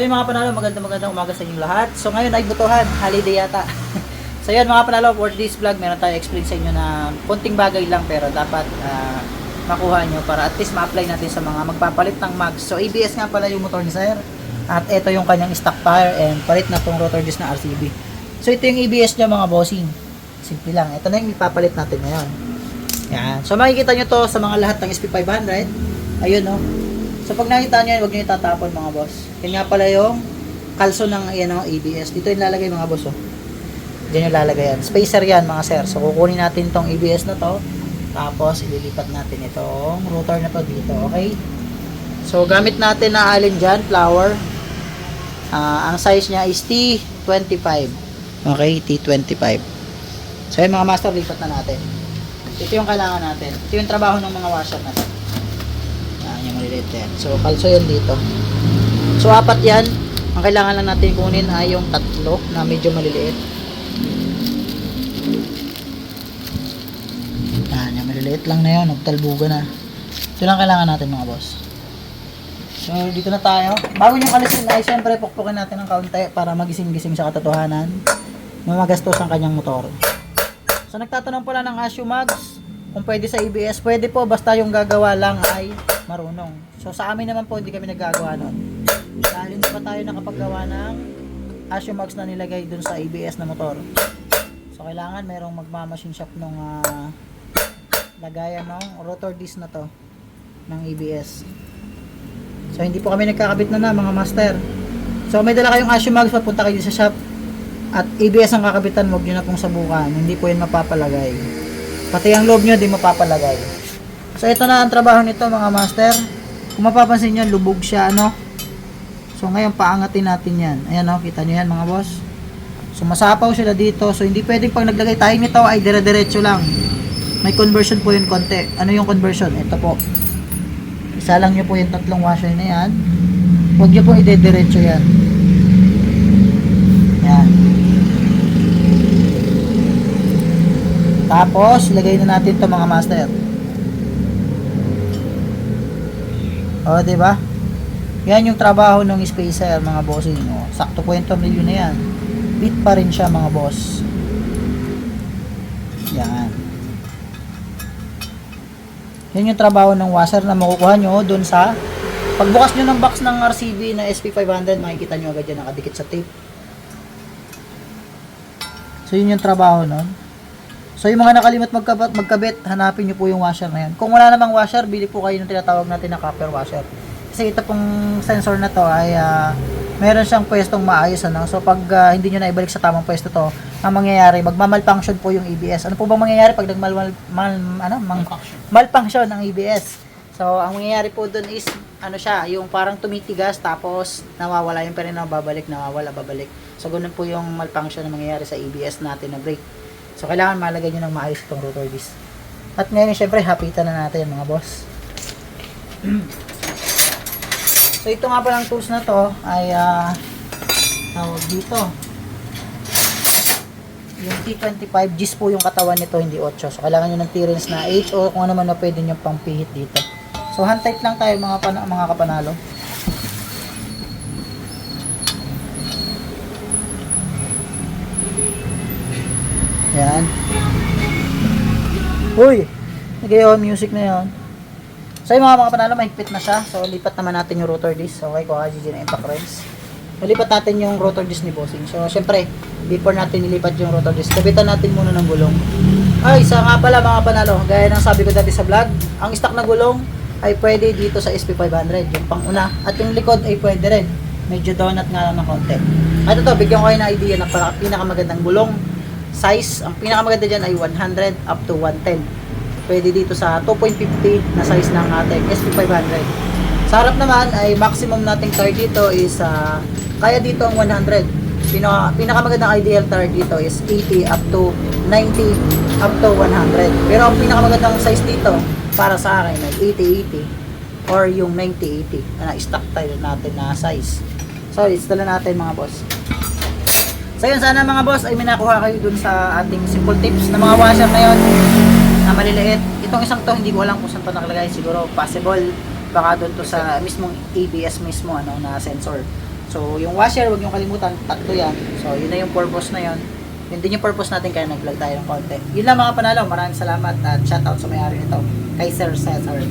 So yung mga panalo, magandang umaga sa inyong lahat. So ngayon ay butuhan, holiday yata. So yun mga panalo, for this vlog, meron tayo explain sa inyo na konting bagay lang pero dapat makuha nyo para at least ma-apply natin sa mga magpapalit ng mags. So ABS nga pala yung motor ni Sir. At ito yung kanyang stock tire and palit na tong rotor disc na RCB. So ito yung ABS niya mga bossing. Simple lang. Ito na yung ipapalit natin ngayon. Yan. So makikita nyo to sa mga lahat ng SP500. Ayun no. So pag nakita nyo yan, huwag nyo itatapon mga boss. Yan nga pala yung kalso ng ABS. Dito yung lalagay mga boss. Oh. Diyan yung lalagay yan. Spacer yan mga sir. So kukunin natin tong ABS na to. Tapos ililipat natin itong rotor na to dito. Okay. So gamit natin na alin dyan. Flower. Ang size niya is T25. Okay. T25. So yun mga master, lipat na natin. Ito yung kailangan natin. Ito yung trabaho ng mga washer natin. Yung maliliit yan. So, kalso yan dito. So, 4 yan. Ang kailangan lang natin kunin ay yung 3 na medyo maliliit. Yung maliliit lang na yun. Nagtalbuga na. Ito lang kailangan natin mga boss. So, dito na tayo. Bago nyo kalisin ay siyempre pukpukin natin ng kaunti para magising-gising sa katotohanan. Mamagastos ang kanyang motor. So, nagtatanong pala ng Asio Mags kung pwede sa ABS. Pwede po, basta yung gagawa lang ay marunong. So sa amin naman po, hindi kami naggagawa nun. Dahil hindi pa tayo nakapaggawa ng Asio Mags na nilagay dun sa ABS na motor. So kailangan merong magmamachine shop nung lagayan ng rotor disc na to ng ABS. So hindi po kami nagkakabit na mga master. So may dala kayong Asio Mags, papunta kayo sa shop at ABS ang kakabitan, huwag nyo na pong sabukan. Hindi po yan mapapalagay. Pati ang loob nyo, di mapapalagay. So ito na ang trabaho nito mga master. Kung mapapansin nyo, lubog siya ano. So ngayon paangatin natin yan. Ayan o, kita nyo yan mga boss. So masapaw sila dito. So hindi pwedeng pag naglagay tayo nito ay dire-diretso lang. May conversion po yun konti. Ano yung conversion? Ito po. Isa lang nyo po yung 3 washer na yan. Huwag nyo po ide-diretso yan. Yan. Tapos lagay na natin to mga master. O, diba? Yan yung trabaho ng spacer, mga bossing. O, sakto po yung tornilyo na yan. Bit pa rin siya, mga boss. Yan. Yan yung trabaho ng washer na makukuha nyo dun sa pagbukas nyo ng box ng RCB na SP500, makikita nyo agad yan nakadikit sa tape. So, yun yung trabaho nun. So, yung mga nakalimot magkabit, hanapin nyo po yung washer na yan. Kung wala namang washer, bili po kayo ng tinatawag natin na copper washer. Kasi ito pong sensor na to ay meron siyang pwestong maayos. Ano? So, pag hindi nyo na ibalik sa tamang pwesto to, ang mangyayari, magmamalfunction po yung ABS. Ano po bang mangyayari pag malfunction ng ABS? So, ang mangyayari po dun is, ano siya, yung parang tumitigas, tapos nawawala yung pera na babalik, nawawala, babalik. So, ganun po yung malfunction na mangyayari sa ABS natin na brake. So, kailangan malagay nyo ng maayos itong rotor disc. At ngayon, syempre, hapitan na natin mga boss. So, ito nga palang tools na to ay tawag dito. Yung T25 Gs po yung katawan nito, hindi 8. So, kailangan nyo ng clearance na 8 o kung ano man na pwede nyo pang pihit dito. So, hand tight lang tayo mga kapanalo. Yan. Uy! Nag-i-on music na yun. So yung mga panalo, mahigpit na siya. So lipat naman natin yung rotor disc. So kay Kuha GG na impact wrench. Lipat natin yung rotor disc ni bossing. So syempre, before natin nilipat yung rotor disc, kabitan natin muna ng gulong. Ay, isa nga pala mga panalo, gaya ng sabi ko dati sa vlog, ang stock na gulong ay pwede dito sa SP500, yung pang-una. At yung likod ay pwede rin. Medyo donut nga lang ng konti. At ito, bigyan ko kayo ng idea ng pinakamagandang gulong size. Ang pinakamaganda dyan ay 100 up to 110. Pwede dito sa 2.50 na size ng ating SP500. Sa harap naman ay maximum nating tire dito is kaya dito ang 100. Pinakamagandang ideal tire dito is 80 up to 90 up to 100. Pero ang pinakamagandang size dito para sa akin ay 80-80 or yung 90-80 na stock tire natin na size. So, install na natin mga boss. So yun, sana mga boss ay minakuha kayo dun sa ating simple tips na mga washer na yun na maliliit. Itong isang to, hindi ko alam kung saan pa nakalagay. Siguro possible baka doon to sa mismong ABS mismo ano, na sensor. So, yung washer, huwag nyo kalimutan, tatlo yan. So, yun na yung purpose na yun. Yun din yung purpose natin kaya nag-vlog tayo ng konti. Yun lang mga panalo, maraming salamat at shoutout sa may-ari nito, kay Sir Cesar.